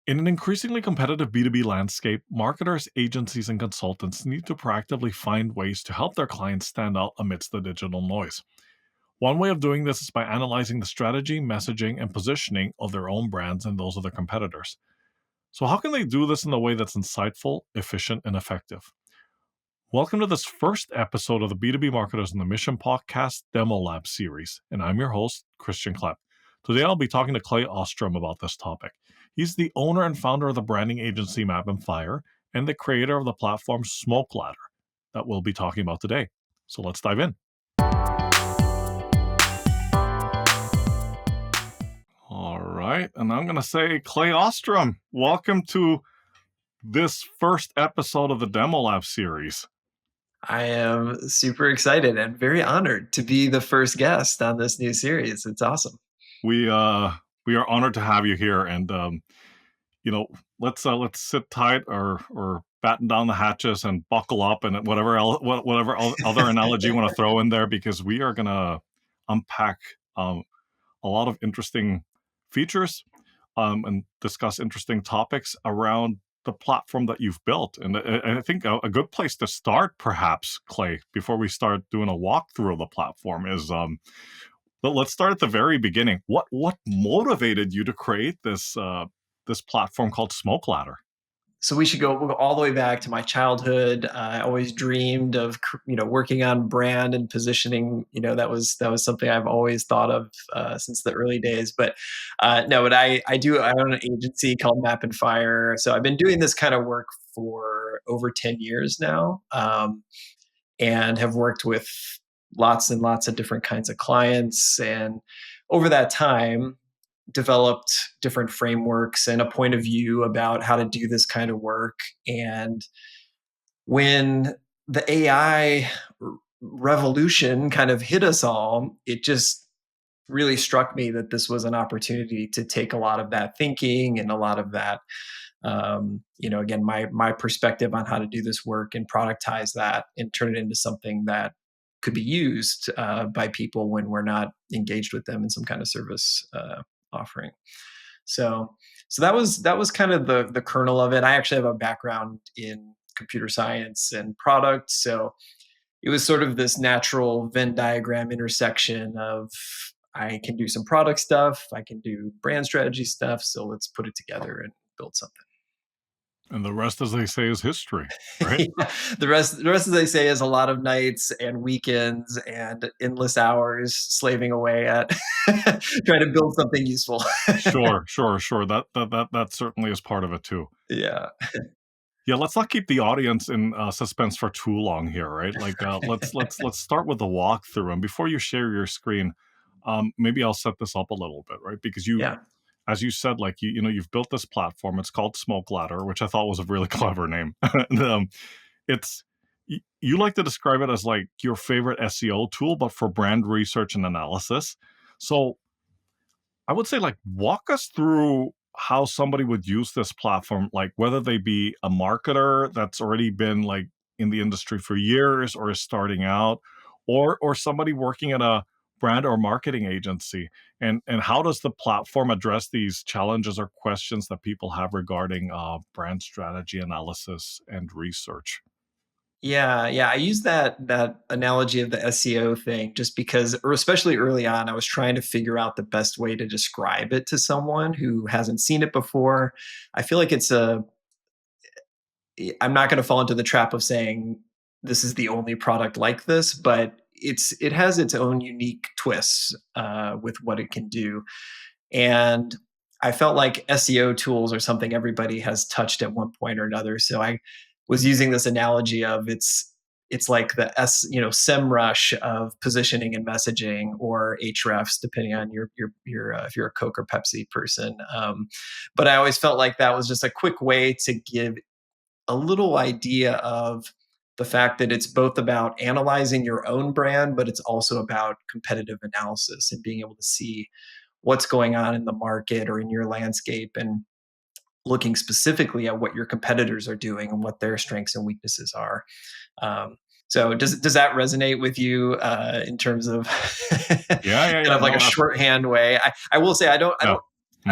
In an increasingly competitive B2B landscape, marketers, agencies, and consultants need to proactively find ways to help their clients stand out amidst the digital noise. One way of doing this is by analyzing the strategy, messaging, and positioning of their own brands and those of their competitors. So, how can they do this in a way that's insightful, efficient, and effective? Welcome to this first episode of the B2B Marketers in the Mission podcast Demo Lab series, and I'm your host, Christian Klepp. Today I'll be talking to Clay Ostrom about this topic. He's the owner and founder of the branding agency Map and Fire and the creator of the platform Smokeladder that we'll be talking about today. So let's dive in. All right, and I'm going to say, Clay Ostrom, welcome to this first episode of the Demo Lab series. I am super excited and very honored to be the first guest on this new series. It's awesome. We are honored to have you here, and let's sit tight or batten down the hatches and buckle up and whatever other analogy you want to throw in there, because we are gonna unpack a lot of interesting features and discuss interesting topics around the platform that you've built. And I think a good place to start, perhaps, Clay, before we start doing a walkthrough of the platform is but let's start at the very beginning. What motivated you to create this platform called Smokeladder? So we'll go all the way back to my childhood. I always dreamed of working on brand and positioning. That was something I've always thought of since the early days. But no, but I own an agency called Map and Fire. So I've been doing this kind of work for over 10 years now, and have worked with lots and lots of different kinds of clients. And over that time, developed different frameworks and a point of view about how to do this kind of work. And when the AI revolution kind of hit us all, it just really struck me that this was an opportunity to take a lot of that thinking and a lot of that, again, my perspective on how to do this work and productize that and turn it into something that could be used by people when we're not engaged with them in some kind of service offering. So that was kind of the kernel of it. I actually have a background in computer science and product, so it was sort of this natural Venn diagram intersection of I can do some product stuff, I can do brand strategy stuff, so let's put it together and build something. And the rest, as they say, is history, right? Yeah, the rest, as they say, is a lot of nights and weekends and endless hours slaving away at trying to build something useful. Sure. That certainly is part of it too. Yeah. Yeah, let's not keep the audience in suspense for too long here, right? Like, let's start with the walkthrough. And before you share your screen, maybe I'll set this up a little bit, right? Because Yeah. as you said, like you've built this platform. It's called Smokeladder, which I thought was a really clever name. And, it's you like to describe it as like your favorite SEO tool, but for brand research and analysis. So I would say, like, walk us through how somebody would use this platform, like whether they be a marketer that's already been like in the industry for years or is starting out, or somebody working at a brand or marketing agency, and how does the platform address these challenges or questions that people have regarding brand strategy analysis and research? Yeah. I use that analogy of the SEO thing just because, or especially early on, I was trying to figure out the best way to describe it to someone who hasn't seen it before. I feel like I'm not going to fall into the trap of saying this is the only product like this, but it has its own unique twists with what it can do. And I felt like SEO tools are something everybody has touched at one point or another. So I was using this analogy of it's like the SEMrush of positioning and messaging, or Hrefs, depending on your if you're a Coke or Pepsi person. But I always felt like that was just a quick way to give a little idea of the fact that it's both about analyzing your own brand, but it's also about competitive analysis and being able to see what's going on in the market or in your landscape, and looking specifically at what your competitors are doing and what their strengths and weaknesses are. So does that resonate with you in terms of Yeah, kind of like no, a shorthand way? I will say I yeah.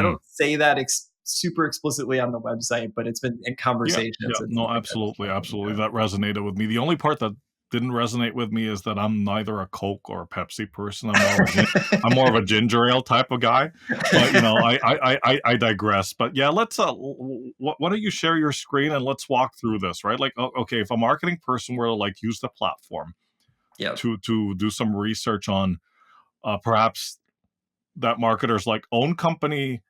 don't say that super explicitly on the website, but it's been in Yeah, yeah, conversations. It's no, something that has absolutely, come up. absolutely. Yeah. That resonated with me. The only part that didn't resonate with me is that I'm neither a Coke or a Pepsi person. I'm more of a ginger ale type of guy. But I digress. But yeah, let's why don't you share your screen and let's walk through this, right? Like, okay, if a marketing person were to like use the platform Yeah. to do some research on perhaps that marketer's like own company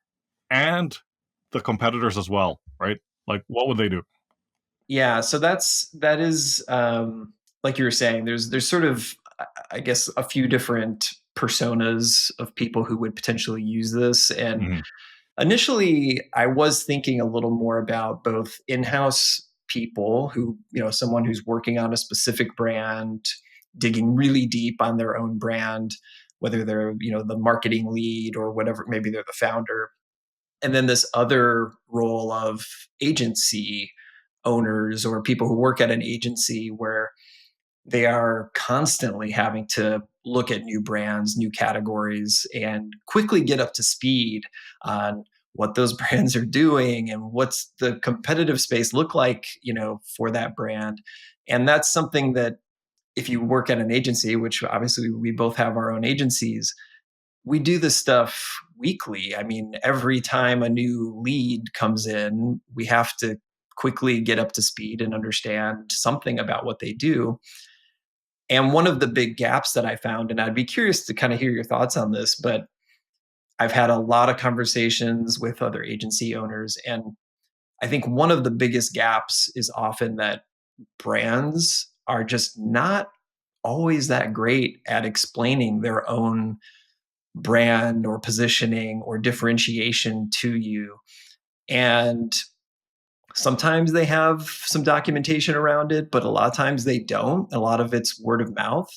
and the competitors as well, right? Like, what would they do? Yeah, so that is like you were saying, there's sort of I guess a few different personas of people who would potentially use this. And Mhm, initially I was thinking a little more about both in-house people who, someone who's working on a specific brand, digging really deep on their own brand, whether they're, the marketing lead or whatever, maybe they're the founder. And then this other role of agency owners or people who work at an agency where they are constantly having to look at new brands, new categories, and quickly get up to speed on what those brands are doing and what's the competitive space look like, for that brand. And that's something that if you work at an agency, which obviously we both have our own agencies, we do this stuff weekly. I mean, every time a new lead comes in, we have to quickly get up to speed and understand something about what they do. And one of the big gaps that I found, and I'd be curious to kind of hear your thoughts on this, but I've had a lot of conversations with other agency owners. And I think one of the biggest gaps is often that brands are just not always that great at explaining their own brand or positioning or differentiation to you. And sometimes they have some documentation around it, but a lot of times they don't. A lot of it's word of mouth.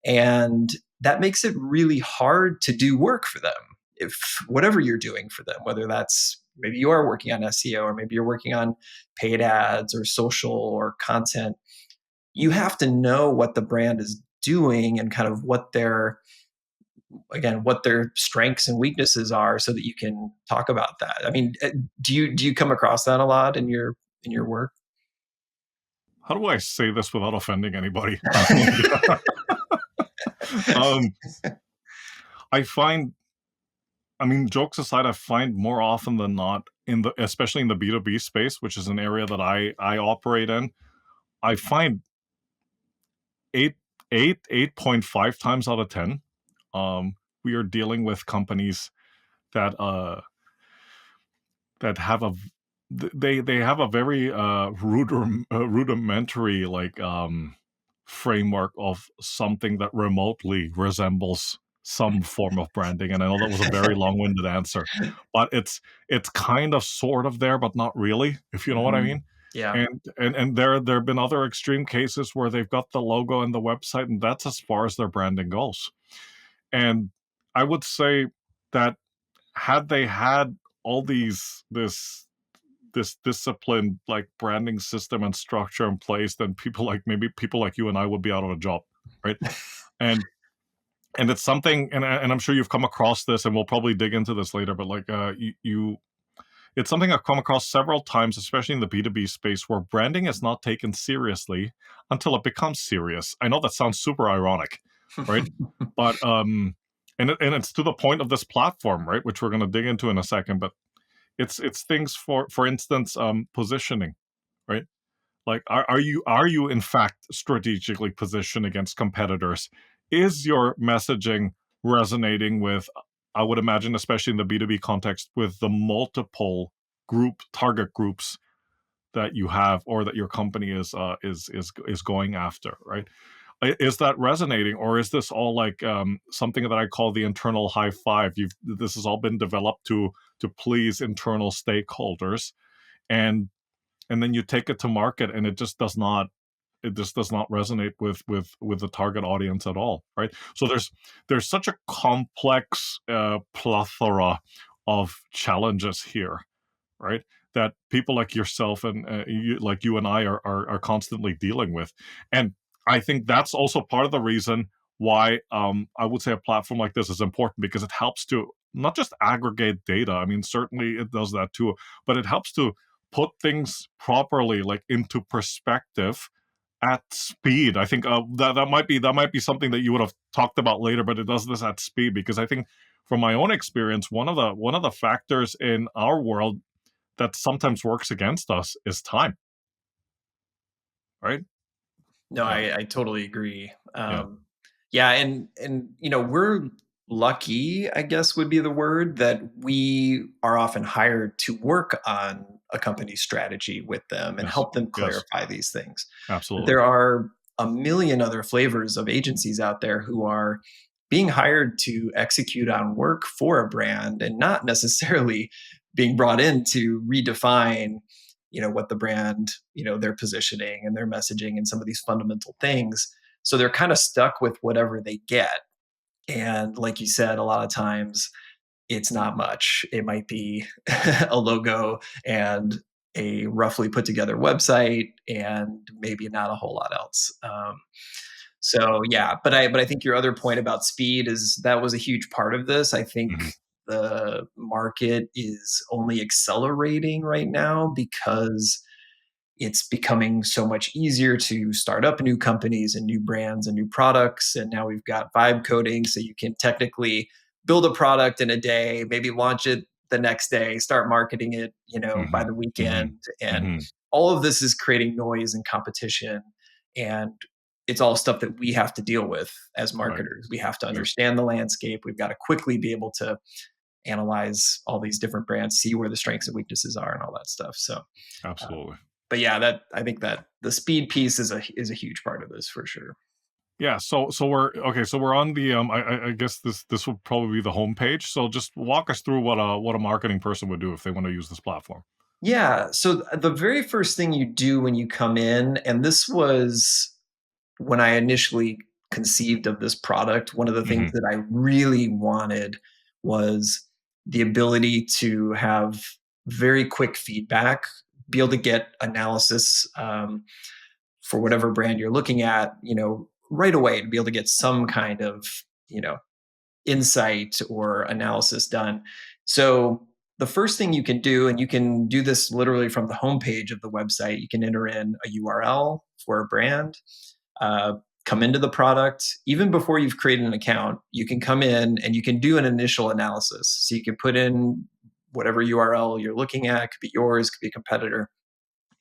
And that makes it really hard to do work for them. If whatever you're doing for them, whether that's maybe you are working on SEO or maybe you're working on paid ads or social or content, you have to know what the brand is doing and kind of what their strengths and weaknesses are so that you can talk about that. I mean, do you come across that a lot in your work? how do I say this without offending anybody? Um, I find, I mean, jokes aside, I find more often than not in the especially in the B2B space, which is an area that I operate in, I find 8 8.5 times out of 10, we are dealing with companies that that have a they have a very rudimentary like framework of something that remotely resembles some form of branding. And I know that was a very long-winded answer, but it's kind of sort of there but not really, if you know what I Mhm. mean. Yeah. And there have been other extreme cases where they've got the logo and the website and that's as far as their branding goes. And I would say that had they had all this disciplined like branding system and structure in place, then maybe people like you and I would be out of a job, right? And and it's something, and I'm sure you've come across this, and we'll probably dig into this later. But like it's something I've come across several times, especially in the B2B space, where branding is not taken seriously until it becomes serious. I know that sounds super ironic, right? But and it's to the point of this platform, right, which we're going to dig into in a second. But it's things for instance, positioning, right? Like, are you in fact strategically positioned against competitors? Is your messaging resonating with, I would imagine, especially in the B2B context, with the multiple target groups that you have or that your company is going after, right? Is that resonating, or is this all like something that I call the internal high five? This has all been developed to please internal stakeholders, and then you take it to market and it just does not resonate with the target audience at all, right? So there's such a complex plethora of challenges here, right, that people like yourself and like you and I are constantly dealing with. And I think that's also part of the reason why I would say a platform like this is important, because it helps to not just aggregate data. I mean, certainly it does that too, but it helps to put things properly, like into perspective at speed. I think that might be something that you would have talked about later, but it does this at speed because I think from my own experience, one of the factors in our world that sometimes works against us is time, right? No, Yeah, I totally agree. yeah, Yeah, and we're lucky, I guess would be the word, that we are often hired to work on a company's strategy with them and yes, help them yes, clarify these things. But absolutely. there are a million other flavors of agencies out there who are being hired to execute on work for a brand and not necessarily being brought in to redefine what the brand, their positioning and their messaging and some of these fundamental things. So they're kind of stuck with whatever they get. And like you said, a lot of times it's not much. It might be a logo and a roughly put together website and maybe not a whole lot else. So yeah, but I think your other point about speed is that was a huge part of this. I think Hmm. the market is only accelerating right now because it's becoming so much easier to start up new companies and new brands and new products. And now we've got vibe coding, so you can technically build a product in a day, maybe launch it the next day, start marketing it, by Hmm. the Hmm. weekend. And Hmm. all of this is creating noise and competition. And it's all stuff that we have to deal with as Right. marketers. We have to Yes. understand the landscape. We've got to quickly be able to analyze all these different brands, see where the strengths and weaknesses are, and all that stuff. So, uh, Absolutely. but yeah, that I think that the speed piece is a huge part of this for sure. Yeah. So we're okay. So we're on the I guess this would probably be the homepage. So just walk us through what a marketing person would do if they want to use this platform. Yeah. So the very first thing you do when you come in, and this was when I initially conceived of this product, one of the things Hmm. that I really wanted was the ability to have very quick feedback, be able to get analysis for whatever brand you're looking at, right away to be able to get some kind of, you know, insight or analysis done. So the first thing you can do, and you can do this literally from the homepage of the website, you can enter in a URL for a brand, uh, come into the product. Even before you've created an account, you can come in and you can do an initial analysis. So you can put in whatever URL you're looking at, it could be yours, could be a competitor,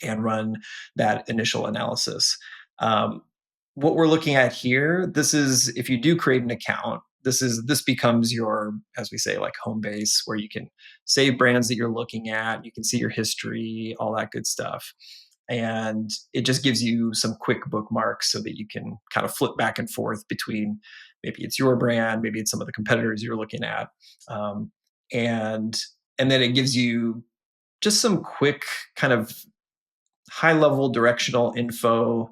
and run that initial analysis. Um, what we're looking at here, this is if you do create an account, this becomes your, as we say, like home base where you can save brands that you're looking at, you can see your history, all that good stuff. And it just gives you some quick bookmarks so that you can kind of flip back and forth between maybe it's your brand, maybe it's some of the competitors you're looking at. Um, and and then it gives you just some quick kind of high level directional info.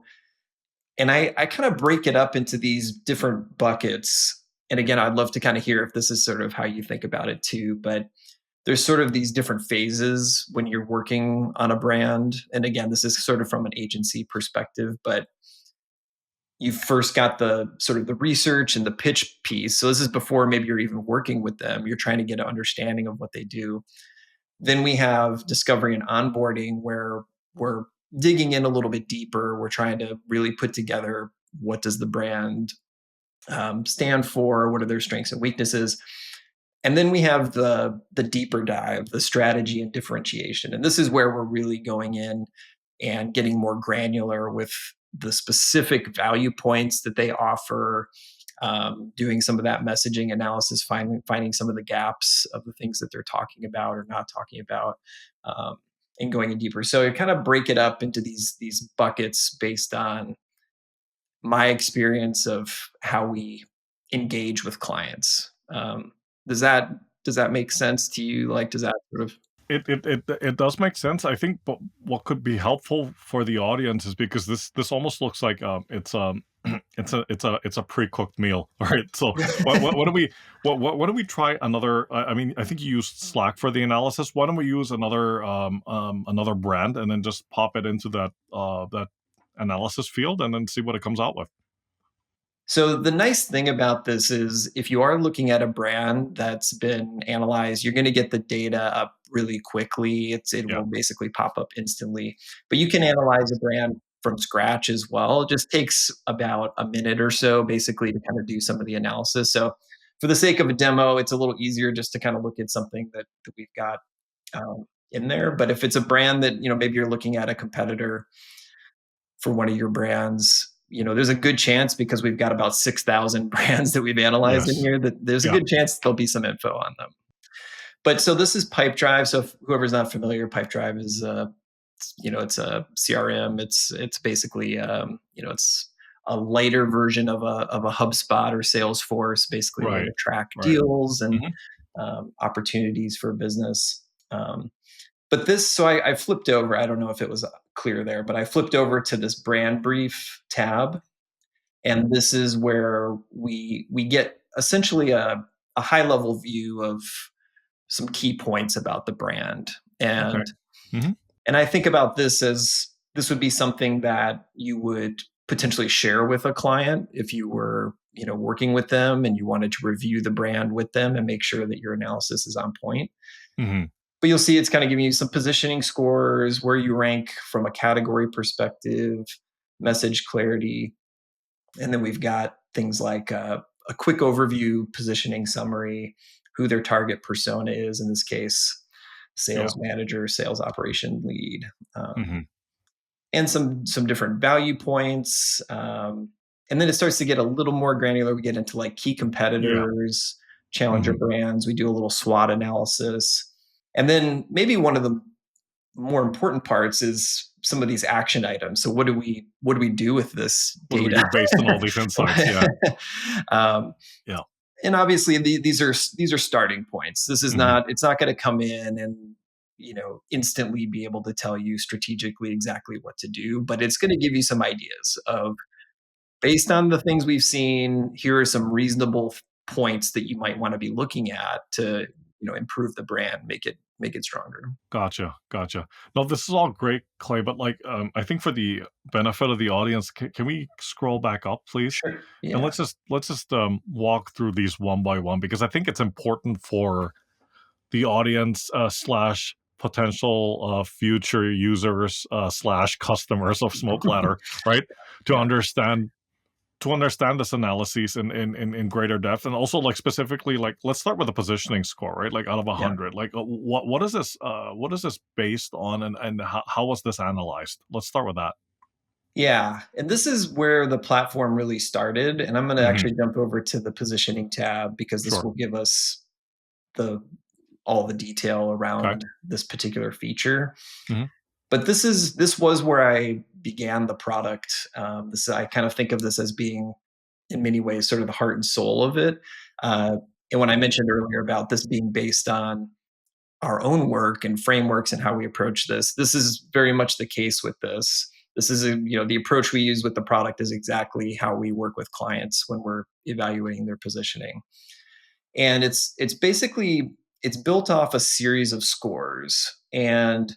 And I kind of break it up into these different buckets. And again, I'd love to kind of hear if this is sort of how you think about it too. But there's sort of these different phases when you're working on a brand. And again, this is sort of from an agency perspective, but you first got the sort of the research and the pitch piece. So this is before maybe you're even working with them. You're trying to get an understanding of what they do. Then we have discovery and onboarding, where we're digging in a little bit deeper. We're trying to really put together what does the brand stand for, what are their strengths and weaknesses. And then we have the deeper dive, the strategy and differentiation. And this is where we're really going in and getting more granular with the specific value points that they offer, doing some of that messaging analysis, finding some of the gaps of the things that they're talking about or not talking about, um, and going in deeper. So I kind of break it up into these buckets based on my experience of how we engage with clients. Does that does that make sense to you? Like, does that sort of It does make sense. I think, but what could be helpful for the audience is because this almost looks like it's a pre-cooked meal, right? So what do we what do we try another? I mean, I think you used Slack for the analysis. Why don't we use another brand and then just pop it into that analysis field and then see what it comes out with? So the nice thing about this is if you are looking at a brand that's been analyzed, you're going to get the data up really quickly. It Yeah. will basically pop up instantly. But you can analyze a brand from scratch as well. It just takes about a minute or so basically to kind of do some of the analysis. So for the sake of a demo, it's a little easier just to kind of look at something that we've got in there. But if it's a brand that, maybe you're looking at a competitor for one of your brands, there's a good chance because we've got about 6,000 brands that we've analyzed in Yes. here that there's a Yeah. good chance there'll be some info on them. But so this is Pipedrive. So if whoever's not familiar, Pipedrive is it's a CRM. It's basically it's a lighter version of a HubSpot or Salesforce, basically a way Right. to track Right. deals and Mhm. opportunities for business. But this, so I flipped over. I don't know if it was clear there, but I flipped over to this brand brief tab, and this is where we get essentially a high level view of some key points about the brand. Okay. Mhm. And I think about this as this would be something that you would potentially share with a client if you were, working with them and you wanted to review the brand with them and make sure that your analysis is on point. Mhm. But you'll see it's kind of giving you some positioning scores, where you rank from a category perspective, message clarity, and then we've got things like a quick overview, positioning summary, who their target persona is, in this case, Yeah. sales manager, sales operation lead, Mhm. and some different value points. And then it starts to get a little more granular. We get into like key Yeah. competitors, challenger Mhm. brands. We do a little SWOT analysis. And then maybe one of the more important parts is some of these action items. So what do we do with this What do we data? do based on all these insights? Yeah. um, Yeah. and obviously these are starting points. This is Mhm. not it's not going to come in and instantly be able to tell you strategically exactly what to do, but it's going to give you some ideas of, based on the things we've seen, here are some reasonable points that you might want to be looking at to improve the brand, make it stronger. Gotcha, gotcha. No, this is all great, Clay, but like, I think for the benefit of the audience, can we scroll back up, please? Sure. And Yeah. let's just walk through these one by one because I think it's important for the audience slash potential future users slash customers of Smokeladder, right? To Yeah. understand this analysis in greater depth, and also like specifically, like let's start with the positioning score, right? Like out of Yeah. 100, like what is this based on, and how was this analyzed? Let's start with that. Yeah, and this is where the platform really started, and I'm gonna Hmm. actually jump over to the positioning tab because this Sure. will give us the all the detail Okay. around this particular feature. Hmm. But this was where I began the product. I kind of think of this as being, in many ways, sort of the heart and soul of it. Uh, and when I mentioned earlier about this being based on our own work and frameworks and how we approach this, this is very much the case with this. This is the approach we use with the product is exactly how we work with clients when we're evaluating their positioning. And it's basically it's built off a series of scores. And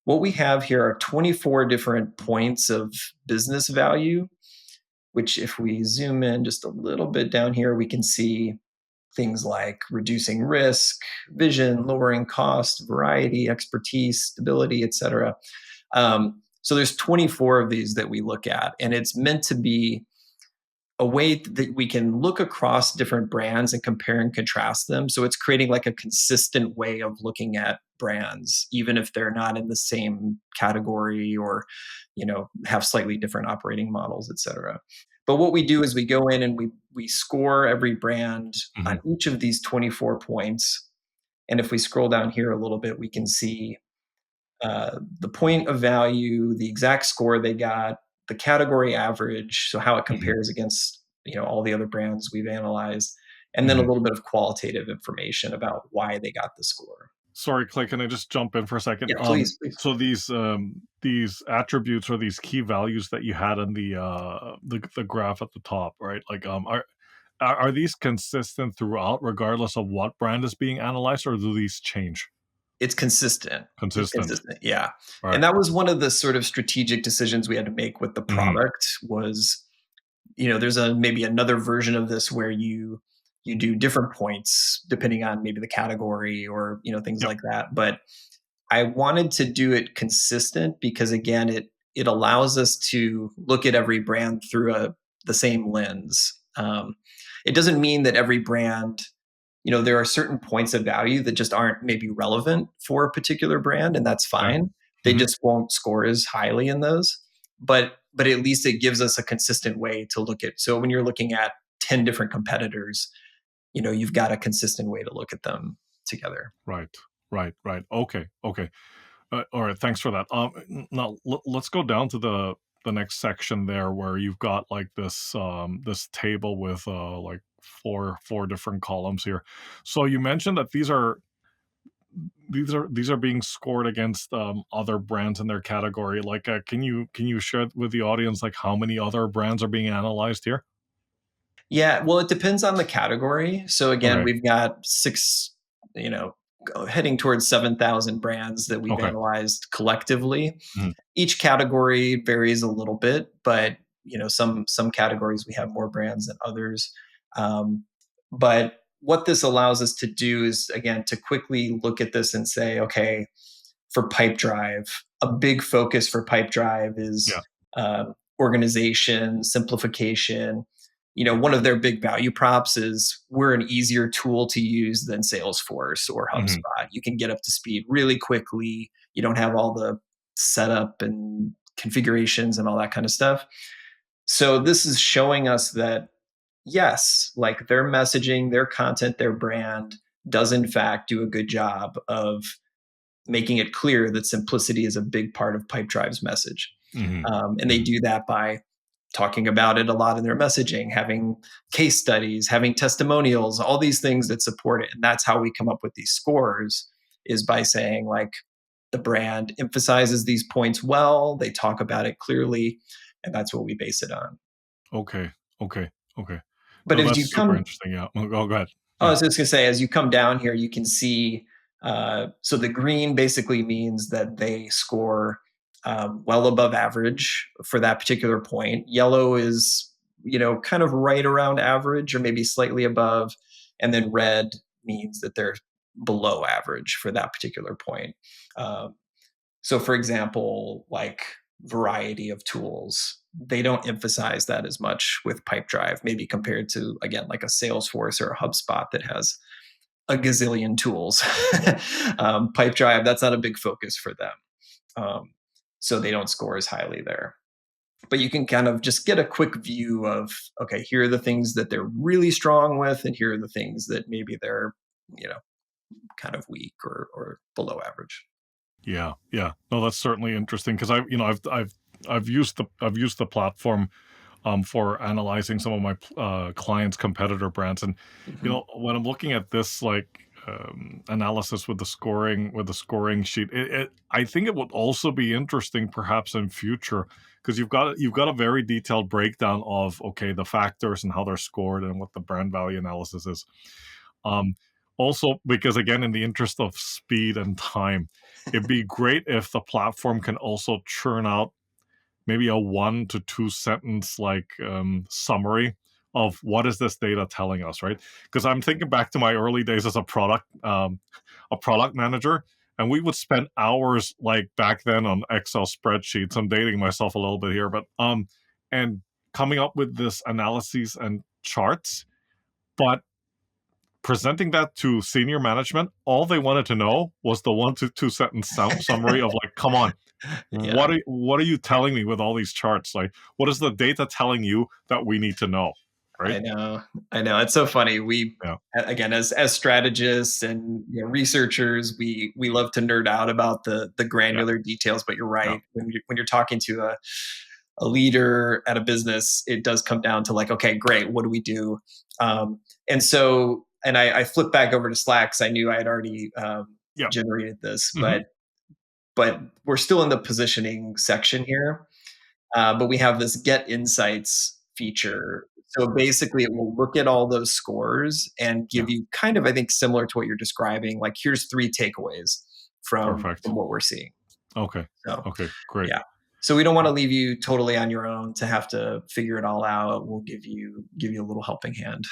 what we have here are 24 different points of business value, which, if we zoom in just a little bit down here, we can see things like reducing risk, vision, lowering cost, variety, expertise, stability, etc. So there's 24 of these that we look at, and it's meant to be a way that we can look across different brands and compare and contrast them. So it's creating like a consistent way of looking at brands, even if they're not in the same category or, have slightly different operating models, et cetera. But what we do is we go in and we score every brand Hmm. on each of these 24 points. And if we scroll down here a little bit, we can see the point of value, the exact score they got, the category average, so how it Hmm. compares against all the other brands we've analyzed, and then a Hmm. little bit of qualitative information about why they got the score. Sorry, Clay, can I just jump in for a second? Yeah, please, please. So these attributes or these key values that you had in the graph at the top, right? Like, are these consistent throughout, regardless of what brand is being analyzed, or do these change? It's consistent. It's Consistent, consistent. Yeah. right? And that was one of the sort of strategic decisions we had to make with the Hmm. product was there's a maybe another version of this where you do different points depending on maybe the category or things Yep. like that. But I wanted to do it consistent because again, it allows us to look at every brand through the same lens. It doesn't mean that every brand, there are certain points of value that just aren't maybe relevant for a particular brand, and that's Okay. fine. They Hmm. just won't score as highly in those. But at least it gives us a consistent way to look at. So when you're looking at 10 different competitors, you've got a consistent way to look at them together. Right. Right. Right. Okay. Okay. All right. Thanks for that. Now let's go down to the next section there, where you've got like this table with like four different columns here. So you mentioned that these are being scored against other brands in their category. Like, can you share with the audience like how many other brands are being analyzed here? Yeah, well, it depends on the category. So again, Okay. we've got you know, heading towards 7,000 brands that we've Okay. analyzed collectively. Mhm. Each category varies a little bit, but some categories we have more brands than others. Um, but what this allows us to do is again to quickly look at this and say, okay, for Pipedrive, a big focus for Pipedrive is Yeah. organization, simplification. One of their big value props is we're an easier tool to use than Salesforce or Hmm. HubSpot. You can get up to speed really quickly. You don't have all the setup and configurations and all that kind of stuff. So this is showing us that yes, like their messaging, their content, their brand does in fact do a good job of making it clear that simplicity is a big part of Pipedrive's message. Hmm. And they Hmm. do that by talking about it a lot in their messaging, having case studies, having testimonials, all these things that support it. And that's how we come up with these scores is by saying like the brand emphasizes these points well, they talk about it clearly, and that's what we base it on. Okay. Okay. Okay. But No, as you that's super come interesting. Yeah. Oh, go ahead. Oh, I Yeah. was just gonna say, as you come down here, you can see. So the green basically means that they score well above average for that particular point. Yellow is, kind of right around average or maybe slightly above, and then red means that they're below average for that particular point. Um, so, for example, like variety of tools, they don't emphasize that as much with Pipedrive, maybe compared to, again, like a Salesforce or a HubSpot that has a gazillion tools. Pipedrive, that's not a big focus for them. Um, so they don't score as highly there. But you can kind of just get a quick view of, okay, here are the things that they're really strong with, and here are the things that maybe they're, you know, kind of weak or below average. Yeah, yeah. No, that's certainly interesting because I've used the platform for analyzing some of my clients' competitor brands, and Mhm. when I'm looking at this like analysis with the scoring sheet, I think it would also be interesting perhaps in future because you've got a very detailed breakdown of okay the factors and how they're scored and what the brand value analysis is. Um, Also, because again, in the interest of speed and time, it'd be great if the platform can also churn out maybe a 1 to 2 sentence like summary of what is this data telling us, right? Because I'm thinking back to my early days as a product manager, and we would spend hours like back then on Excel spreadsheets. I'm dating myself a little bit here, but and coming up with this analyses and charts, but presenting that to senior management, all they wanted to know was the 1 to 2 sentence summary of like, come on, Yeah. what are you telling me with all these charts? Like, what is the data telling you that we need to know? Right? I know. I know. It's so funny. We Yeah. again as strategists and researchers, we love to nerd out about the Yeah. granular details, but you're Yeah. right. When you're talking to a leader at a business, it does come down to like, okay, great, what do we do? And I flipped back over to Slack because I knew I had already Yeah. generated this, Hmm. but we're still in the positioning section here. But we have this get insights feature. So basically, it will look at all those scores and Yeah. give you kind of, I think, similar to what you're describing. Like, here's three takeaways from Perfect. what we're seeing. Okay. So, Okay. Great. yeah. So we don't want to leave you totally on your own to have to figure it all out. We'll give you a little helping hand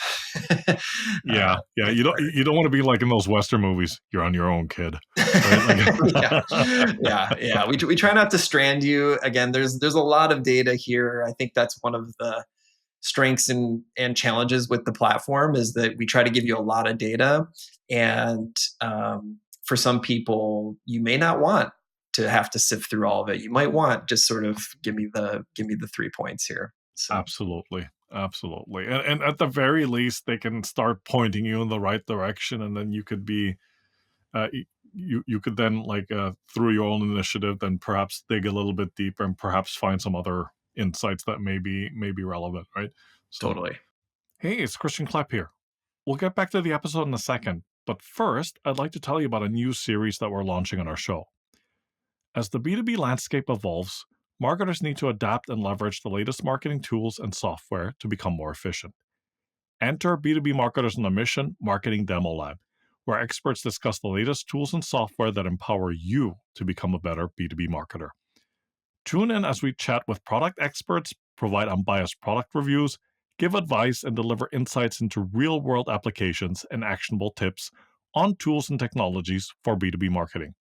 Yeah, to yeah, get you don't wanna be like in those Western movies, "You're on your own, kid." Right? Like started. Yeah, yeah. We try not to strand you. Again, there's a lot of data here. I think that's one of the strengths and challenges with the platform is that we try to give you a lot of data, and for some people, you may not want to have to sift through all of it. You might want just sort of give me the 3 points here. So Absolutely, absolutely, and at the very least, they can start pointing you in the right direction, and then you could be, you could then, like, through your own initiative, then perhaps dig a little bit deeper and perhaps find some other insights that may be relevant, right? So, totally. hey, it's Christian Klepp here. We'll get back to the episode in a second, but first, I'd like to tell you about a new series that we're launching on our show. As the B2B landscape evolves, marketers need to adapt and leverage the latest marketing tools and software to become more efficient. Enter B2B Marketers on a Mission Marketing Demo Lab, where experts discuss the latest tools and software that empower you to become a better B2B marketer. Tune in as we chat with product experts, provide unbiased product reviews, give advice, and deliver insights into real world applications and actionable tips on tools and technologies for B2B marketing.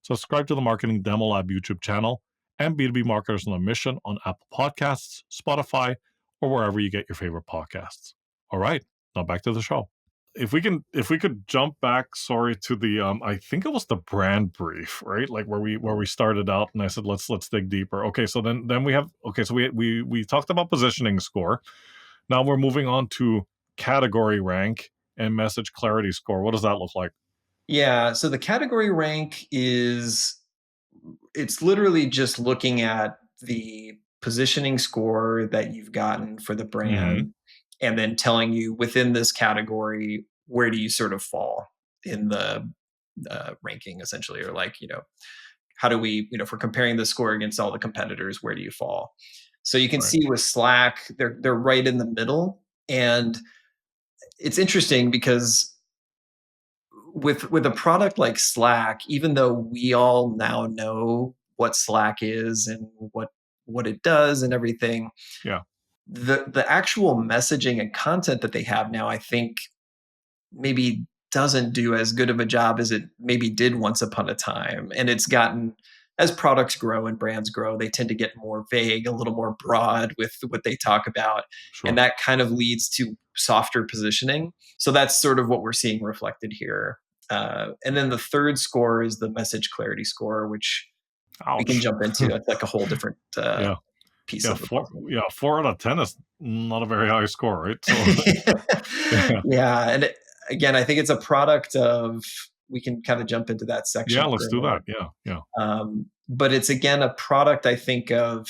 Subscribe to the Marketing Demo Lab YouTube channel and B2B Marketers on a Mission on Apple Podcasts, Spotify, or wherever you get your favorite podcasts. All right, now back to the show. If we could jump back, sorry, to the I think it was the brand brief, right? Like where we started out, and I said let's dig deeper. Okay, so then we have, okay, so we talked about positioning score. Now we're moving on to category rank and message clarity score. What does that look like? Yeah. So the category rank is it's literally just looking at the positioning score that you've gotten for the Hmm. brand and then telling you within this category where do you sort of fall in the ranking essentially, or like, how do we, if we're comparing the score against all the competitors, where do you fall? So you can Right. see with Slack, they're right in the middle. And it's interesting because with a product like Slack, even though we all now know what Slack is and what it does and everything, Yeah. the actual messaging and content that they have now, I think maybe doesn't do as good of a job as it maybe did once upon a time. And it's gotten, as products grow and brands grow, they tend to get more vague, a little more broad with what they talk about. And Sure. that kind of leads to softer positioning. So that's sort of what we're seeing reflected here. And then the third score is the message clarity score, which we can Ouch. jump into. That's like a whole different Yeah. piece Yeah. of the Four. puzzle. Yeah. 4 out of 10 is not a very high score, right? So, yeah. Yeah, and again, I think it's a product of we can kind of jump into that Yeah. section for Let's a do minute. that. Yeah. Yeah. But it's again a product I think of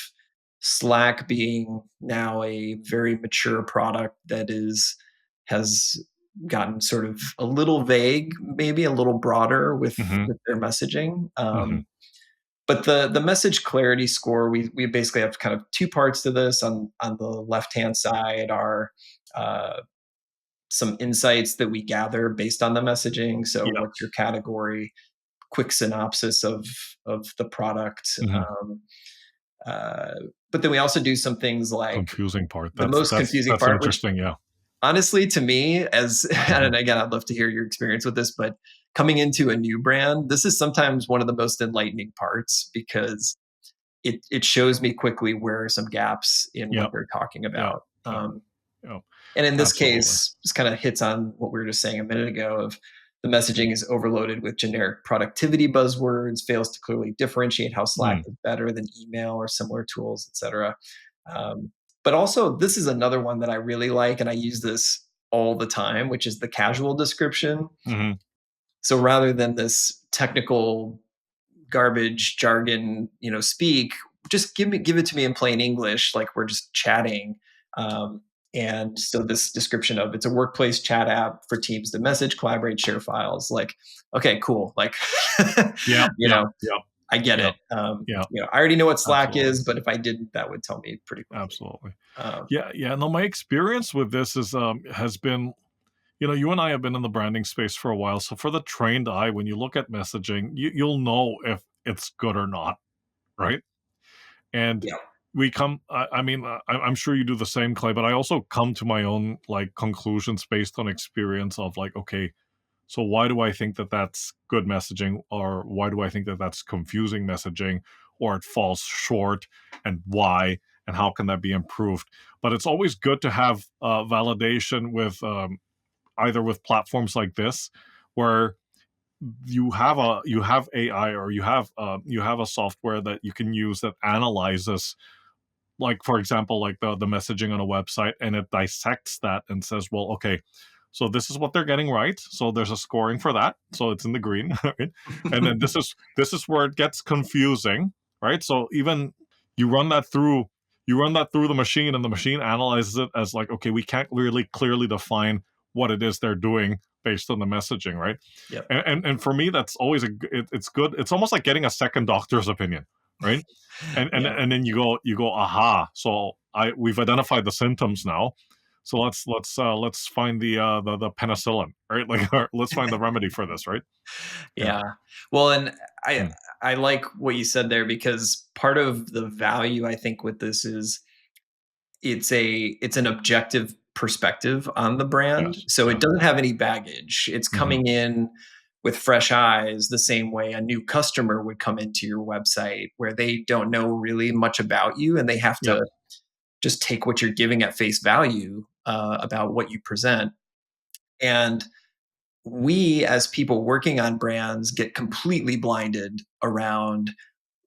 Slack being now a very mature product that is has gotten sort of a little vague, maybe a little broader Hmm. with their messaging. Hmm. But the message clarity score, we basically have kind of two parts to this. On the left hand side are uh, some insights that we gather based on the messaging. So, Yeah. what's your category? Quick synopsis of the product. Hmm. Uh, but then we also do some things like Confusing part. the That's most that's confusing that's part, which interesting. Yeah. honestly, to me, as Hmm. and again, I'd love to hear your experience with this, but coming into a new brand, this is sometimes one of the most enlightening parts because it shows me quickly where are some gaps in what Yep. they're talking Yep. about. Yep. Yep. And in this Absolutely. case, this kind of hits on what we were just saying a minute ago of the messaging is overloaded with generic productivity buzzwords, fails to clearly differentiate how Slack Mm. is better than email or similar tools, et cetera. Um, but also, this is another one that I really like, and I use this all the time, which is the casual description. Hmm. So rather than this technical garbage jargon, speak, just give it to me in plain English, like we're just chatting. Um, and so this description of it's a workplace chat app for teams to message, collaborate, share files. Like, okay, cool. Like, Yep. you Yep. know, Yep. I get Yep. it. Yep. I already know what Slack Absolutely. is, but if I didn't, that would tell me pretty quickly. Absolutely. Um, Yeah. Yeah. No, my experience with this has been, you and I have been in the branding space for a while. So for the trained eye, when you look at messaging, you'll know if it's good or not, right? And Yeah. we come, I mean, I'm sure you do the same, Clay, but I also come to my own like conclusions based on experience of like, okay, so why do I think that that's good messaging, or why do I think that that's confusing messaging, or it falls short, and why, and how can that be improved? But it's always good to have validation with either with platforms like this, where you have AI, or you have a software that you can use that analyzes, like for example, like the messaging on a website, and it dissects that and says, well, okay, so this is what they're getting right, so there's a scoring for that, so it's in the green. Right? And then this is where it gets confusing, right? So even you run that through you run that through the machine, and the machine analyzes it as like, okay, we can't really clearly define what it is they're doing based on the messaging, right? Yep. And for me, that's always it's good. It's almost like getting a second doctor's opinion, right? Yeah. And then you go, aha, so I we've identified the symptoms now, so let's find the penicillin, right? Like, or let's find the remedy for this, right? Yeah. Yeah. Well, and I Mm. I like what you said there, because part of the value I think with this is it's an objective perspective on the brand. Yes. So Yeah. it doesn't have any baggage. It's Hmm. coming in with fresh eyes, the same way a new customer would come into your website where they don't know really much about you, and they have Yep. to just take what you're giving at face value about what you present. And we, as people working on brands, get completely blinded around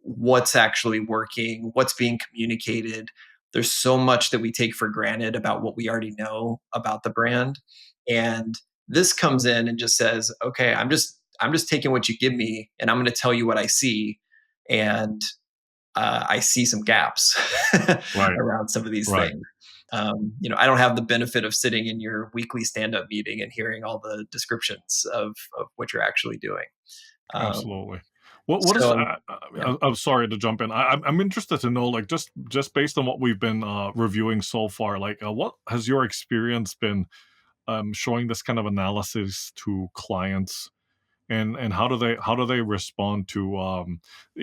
what's actually working, what's being communicated. There's so much that we take for granted about what we already know about the brand. And this comes in and just says, okay, I'm just taking what you give me, and I'm going to tell you what I see. And I see some gaps Right. around some of these Right. things. I don't have the benefit of sitting in your weekly stand-up meeting and hearing all the descriptions of what you're actually doing. Um, Absolutely. What is? so yeah. I'm sorry to jump in. I'm interested to know, like, just based on what we've been reviewing so far, like, what has your experience been showing this kind of analysis to clients, and how do they respond to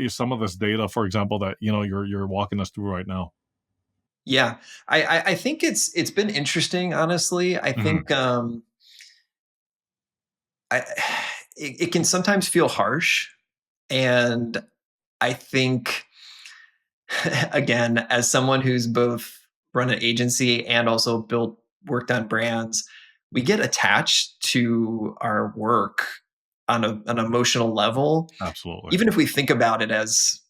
some of this data, for example, that you're walking us through right now? Yeah, I think it's been interesting, honestly. I Hmm. think I it can sometimes feel harsh, and I think again, as someone who's both run an agency and also worked on brands, we get attached to our work on an emotional level, Absolutely. even if we think about it as,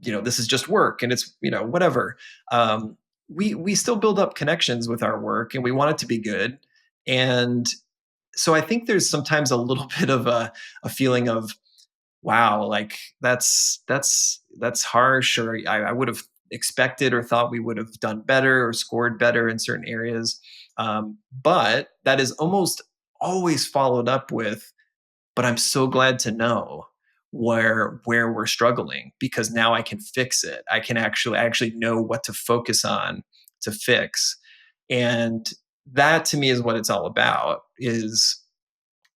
this is just work and it's, whatever. Um, we still build up connections with our work, and we want it to be good. And so I think there's sometimes a little bit of a feeling of, wow, like that's harsh, or I would have expected or thought we would have done better or scored better in certain areas. But that is almost always followed up with, but I'm so glad to know where we're struggling, because now I can fix it. I actually know what to focus on to fix. And that to me is what it's all about. Is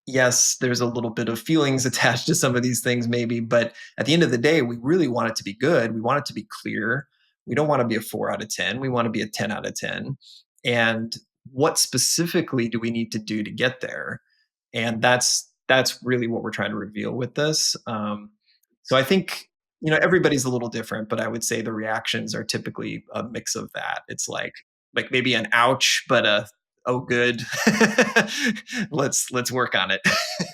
yes, there's a little bit of feelings attached to some of these things, maybe, but at the end of the day, we really want it to be good. We want it to be clear. We don't want to be a 4 out of 10. We want to be a 10 out of 10. And what specifically do we need to do to get there? And that's really what we're trying to reveal with this. So I think, everybody's a little different, but I would say the reactions are typically a mix of that. It's like maybe an ouch, but a oh good. Let's work on it.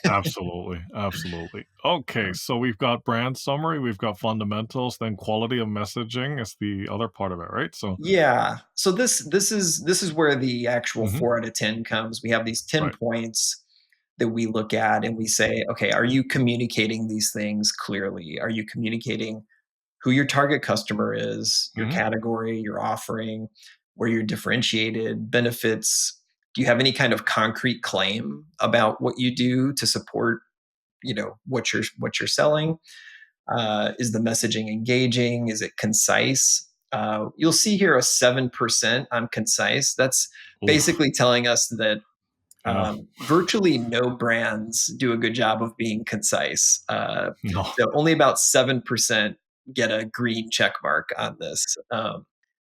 Absolutely. Absolutely. Okay, so we've got brand summary, we've got fundamentals, then quality of messaging is the other part of it, right? So, Yeah. So this is where the actual mhm, 4 out of 10 comes. We have these 10 right. points that we look at, and we say, okay, are you communicating these things clearly? Are you communicating who your target customer is, your Mhm. category, your offering, where you're differentiated, benefits? Do you have any kind of concrete claim about what you do to support, what you're selling? Is the messaging engaging? Is it concise? You'll see here a 7% on concise. That's Oof. basically telling us that Yeah. virtually no brands do a good job of being concise. No. So only about 7% get a green check mark on this.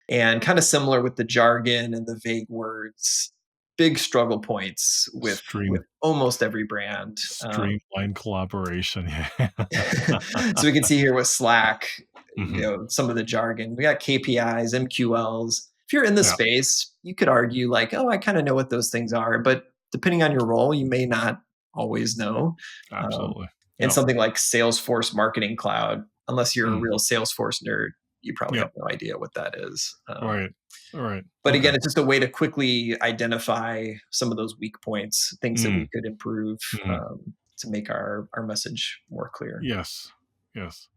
And kind of similar with the jargon and the vague words, big struggle points with Stream almost every brand. streamline collaboration. Yeah. So we can see here with Slack, Mhm. some of the jargon. We got KPIs, MQLs. If you're in the Yeah, space, you could argue like, oh, I kind of know what those things are, but depending on your role, you may not always know. Um, absolutely. and Yeah. something like Salesforce Marketing Cloud, unless you're a Mm. real Salesforce nerd, you probably Yeah. have no idea what that is. Right. Right. But Okay. again, it's just a way to quickly identify some of those weak points, things that we Mm. could improve Mhm. to make our message more clear. Yes. Yes.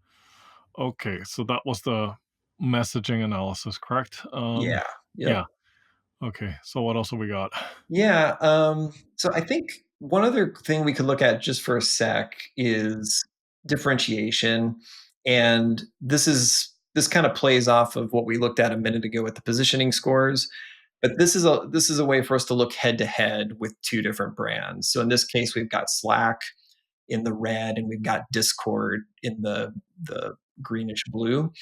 Okay, so that was the messaging analysis, correct? Yeah. Yep. Yeah. Okay, so what else have we got? Yeah. So I think one other thing we could look at just for a sec is differentiation. And this kind of plays off of what we looked at a minute ago with the positioning scores. But this is a way for us to look head to head with two different brands. So in this case, we've got Slack in the red and we've got Discord in the greenish blue.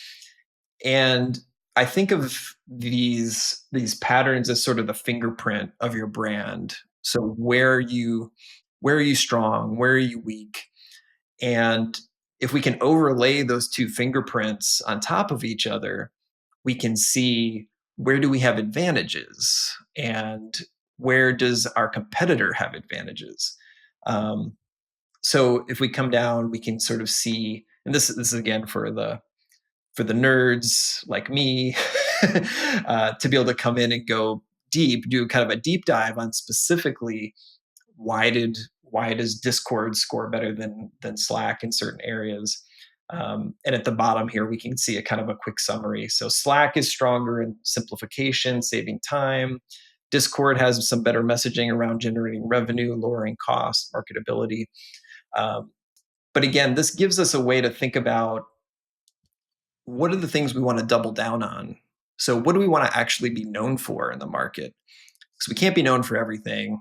And I think of these patterns as sort of the fingerprint of your brand. So where are you strong? Where are you weak? And if we can overlay those two fingerprints on top of each other, we can see where do we have advantages and where does our competitor have advantages. Um, so if we come down, we can sort of see, and this is again for the nerds like me to be able to come in and go deep, do kind of a deep dive on specifically why does Discord score better than Slack in certain areas. And at the bottom here, we can see a kind of a quick summary. So Slack is stronger in simplification, saving time. Discord has some better messaging around generating revenue, lowering cost, marketability. Um, but again, this gives us a way to think about what are the things we want to double down on? So, what do we want to actually be known for in the market? Because we can't be known for everything.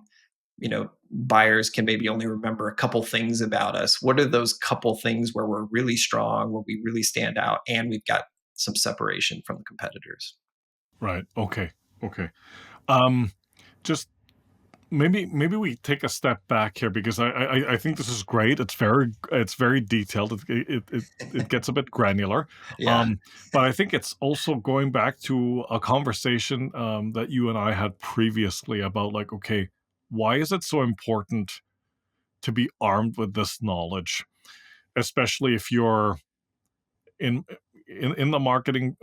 Buyers can maybe only remember a couple things about us. What are those couple things where we're really strong, where we really stand out, and we've got some separation from the competitors? Right. Okay. Okay. Um, just maybe we take a step back here because I think this is great. It's very detailed. It gets a bit granular. Yeah. Um, but I think it's also going back to a conversation that you and I had previously about like, okay, why is it so important to be armed with this knowledge, especially if you're in in the marketing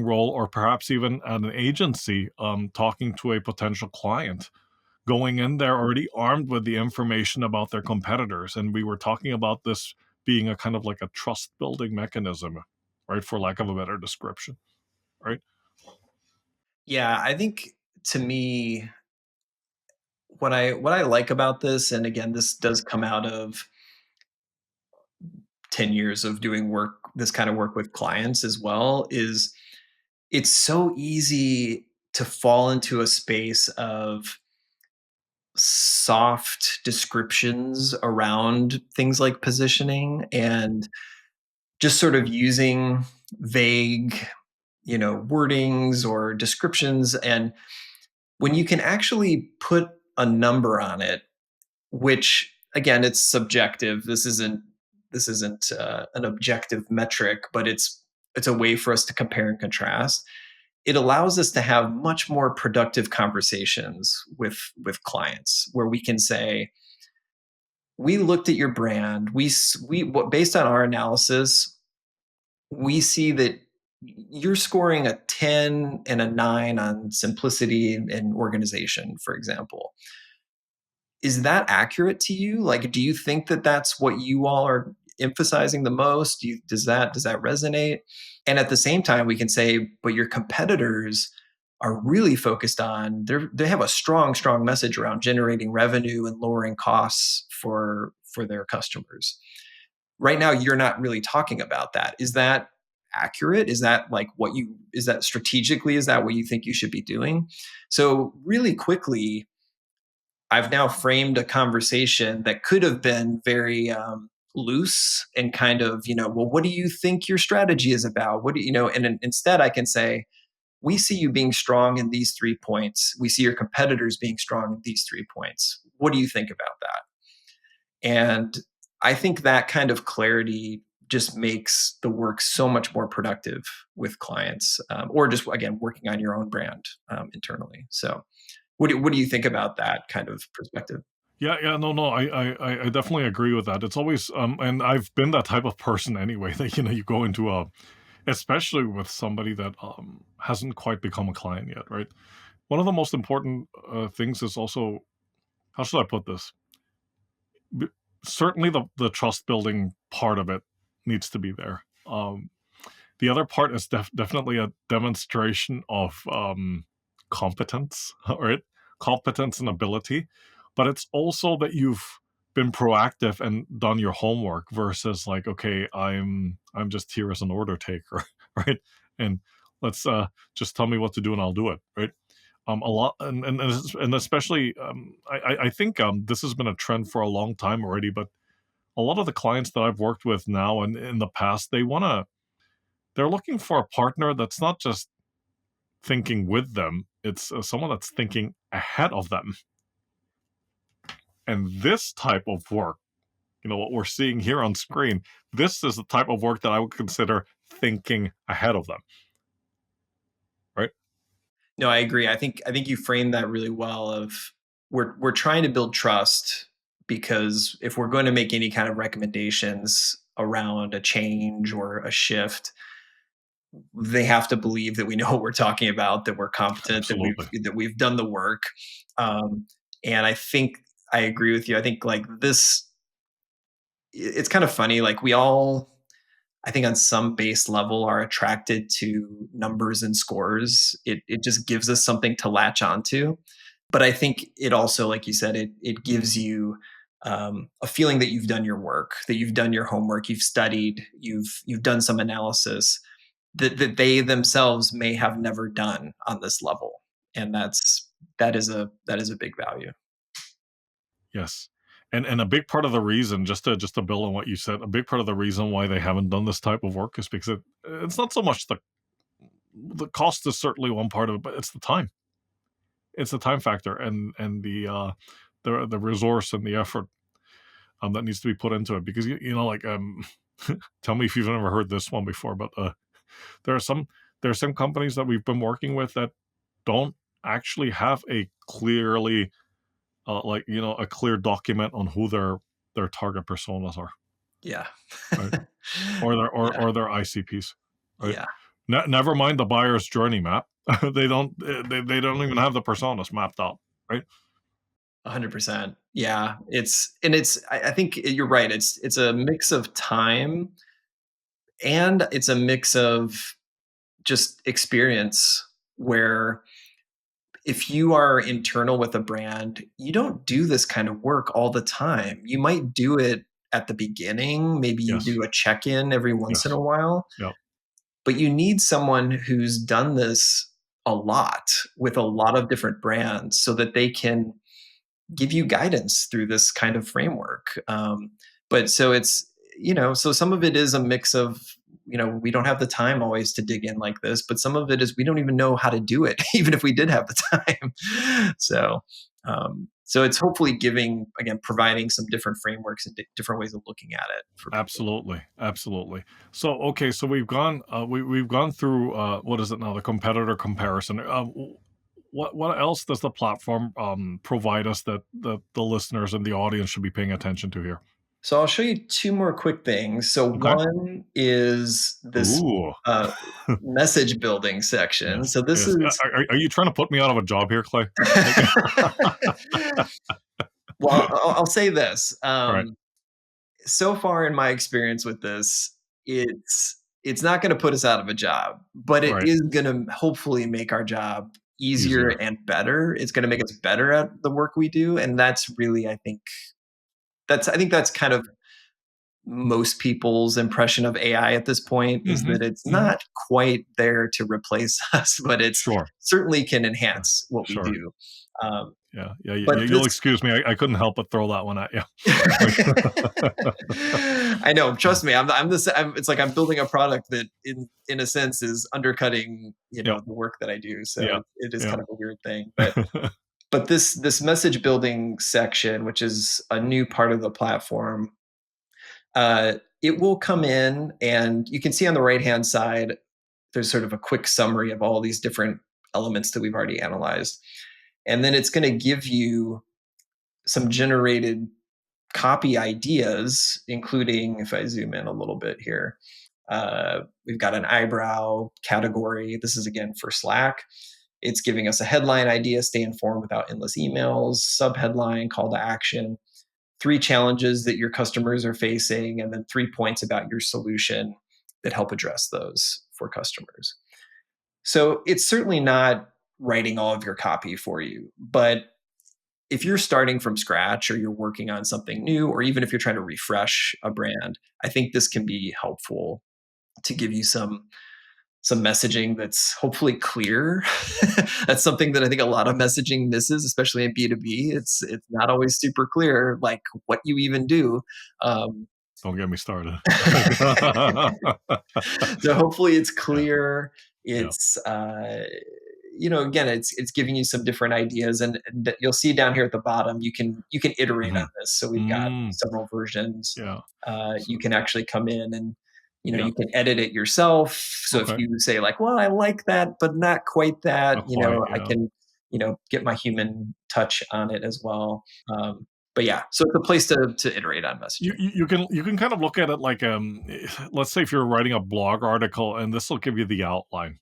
role, or perhaps even at an agency, talking to a potential client, going in there already armed with the information about their competitors. And we were talking about this being a kind of like a trust building mechanism, right? For lack of a better description, right? Yeah. I think to me, what I like about this, and again, this does come out of 10 years of doing this kind of work with clients as well, is it's so easy to fall into a space of soft descriptions around things like positioning and just sort of using vague, wordings or descriptions. And when you can actually put a number on it, which again, it's subjective. This isn't an objective metric, but it's a way for us to compare and contrast. It allows us to have much more productive conversations with clients where we can say, we looked at your brand, based on our analysis, we see that you're scoring a 10 and a 9 on simplicity and organization, for example. Is that accurate to you? Like, do you think that that's what you all are emphasizing the most? Does that resonate? And at the same time, we can say, but your competitors are really focused on, they have a strong message around generating revenue and lowering costs for their customers. Right now, you're not really talking about that. Is that accurate? Is that strategically, is that what you think you should be doing? So really quickly, I've now framed a conversation that could have been very loose and kind of, well, what do you think your strategy is about? What do you know? And instead, I can say, we see you being strong in these 3 points. We see your competitors being strong in these 3 points. What do you think about that? And I think that kind of clarity just makes the work so much more productive with clients, or just again working on your own brand internally. So, what do you think about that kind of perspective? Yeah, yeah, no, no, I definitely agree with that. It's always, and I've been that type of person anyway. That you go into a, especially with somebody that hasn't quite become a client yet, right? One of the most important things is also, how should I put this? B- Certainly, the trust building part of it needs to be there. The other part is definitely a demonstration of competence, right? Competence and ability, but it's also that you've been proactive and done your homework versus like, okay, I'm just here as an order taker, right? And let's just tell me what to do and I'll do it, right? A lot, and especially, I think this has been a trend for a long time already, but a lot of the clients that I've worked with now and in the past, they're looking for a partner that's not just thinking with them, it's someone that's thinking ahead of them. And this type of work, what we're seeing here on screen, this is the type of work that I would consider thinking ahead of them, right? No, I agree. I think you framed that really well. Of we're trying to build trust, because if we're going to make any kind of recommendations around a change or a shift, they have to believe that we know what we're talking about, that we're competent, that we've Absolutely. that we've done the work. Um, and I think I agree with you. I think like this, it's kind of funny. Like we all, I think on some base level, are attracted to numbers and scores. It just gives us something to latch onto. But I think it also, like you said, it gives you a feeling that you've done your work, that you've done your homework, you've studied, you've done some analysis that they themselves may have never done on this level, and that is a big value. Yes. And a big part of the reason, just to build on what you said, a big part of the reason why they haven't done this type of work is because it's not so much the cost is certainly one part of it, but it's the time. It's the time factor and the resource and the effort that needs to be put into it because like tell me if you've ever heard this one before, but there are some there are some companies that we've been working with that don't actually have a clearly like a clear document on who their target personas are, Yeah. right? Or their Yeah. or their ICPs, right? Yeah. Never mind the buyer's journey map. They don't even have the personas mapped out, right? 100%. Yeah. I think you're right. It's a mix of time, and it's a mix of just experience, where if you are internal with a brand, you don't do this kind of work all the time. You might do it at the beginning, maybe you Yes, do a check-in every once in yes, a while, yeah, but you need someone who's done this a lot with a lot of different brands, so that they can give you guidance through this kind of framework. But so it's, so some of it is a mix of, we don't have the time always to dig in like this, but some of it is we don't even know how to do it, even if we did have the time. So it's hopefully again, providing some different frameworks and different ways of looking at it for people. absolutely, absolutely. So okay, so we've gone through what is it now, the competitor comparison. What else does the platform provide us that the listeners and the audience should be paying attention to here? So I'll show you two more quick things. So Okay. one is this Ooh. uh, message building section. Yes, So this yes. is Are you trying to put me out of a job here, Clay? Like, well, I'll say this. all right, So far in my experience with this, it's not going to put us out of a job, but it right. is going to hopefully make our job easier Easier. and better. It's going to make us better at the work we do, and that's really, I think that's kind of most people's impression of AI at this point, is Mhm, that it's mhm. not quite there to replace us, but it's Sure, certainly can sure, enhance what we sure. do. Um, Yeah, yeah, but you'll this excuse me, I couldn't help but throw that one at you. Like I know. Trust me. I'm the. It's like I'm building a product that, in a sense, is undercutting Yeah, the work that I do. So yeah, it is yeah. kind of a weird thing. But this message building section, which is a new part of the platform, it will come in, and you can see on the right hand side, there's sort of a quick summary of all these different elements that we've already analyzed, and then it's going to give you some generated copy ideas, including, if I zoom in a little bit here, we've got an eyebrow category. This is again for Slack. It's giving us a headline idea: stay informed without endless emails, subheadline, call to action, three challenges that your customers are facing, and then 3 points about your solution that help address those for customers. So it's certainly not writing all of your copy for you, but if you're starting from scratch, or you're working on something new, or even if you're trying to refresh a brand, I think this can be helpful to give you some messaging that's hopefully clear. That's something that I think a lot of messaging misses, especially in B2B. It's not always super clear, like what you even do. Um, Don't get me started. so hopefully it's Yeah, clear. yeah. It's again, it's giving you some different ideas, and that you'll see down here at the bottom, you can iterate on Mhm. this. So we've got Mm, several versions. yeah. You So can actually come in and yeah, you can edit it yourself. So if okay. you say like, well, I like that but not quite that, Not quite, I yeah. can get my human touch on it as well. But yeah, so it's a place to iterate on You messaging. you you can kind of look at it like, let's say if you're writing a blog article and this will give you the outline,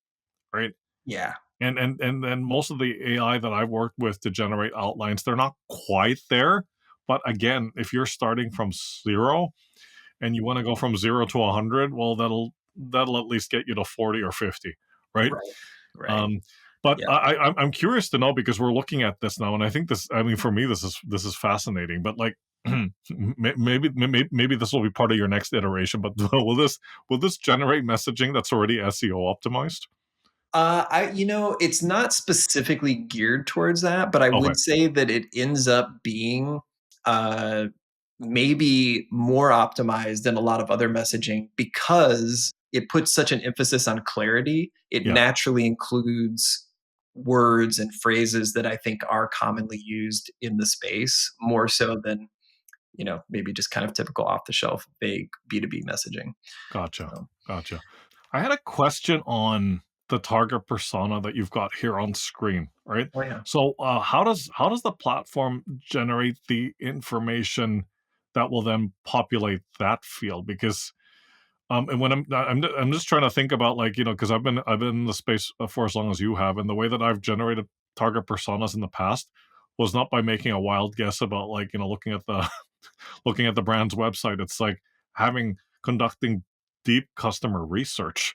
right? Yeah. And most of the AI that I've worked with to generate outlines, they're not quite there. But again, if you're starting from 0 and you wanna go from 0 to 100, well, that'll at least get you to 40 or 50, right? Right. Right. Um, but Yeah. I'm curious to know because we're looking at this now, and I think this. I mean, for me, this is fascinating. But like, maybe this will be part of your next iteration. But will this generate messaging that's already SEO optimized? It's not specifically geared towards that, but I Okay, would say that it ends up being uh, maybe more optimized than a lot of other messaging, because it puts such an emphasis on clarity. It yeah, naturally includes words and phrases that I think are commonly used in the space, more so than maybe just kind of typical off the shelf vague B2B messaging. gotcha, So, gotcha. I had a question on the target persona that you've got here on screen, right? oh yeah. So, how does the platform generate the information that will then populate that field? Because and when I'm just trying to think about like because I've been in the space for as long as you have, and the way that I've generated target personas in the past was not by making a wild guess about like looking at the looking at the brand's website. It's like having conducting deep customer research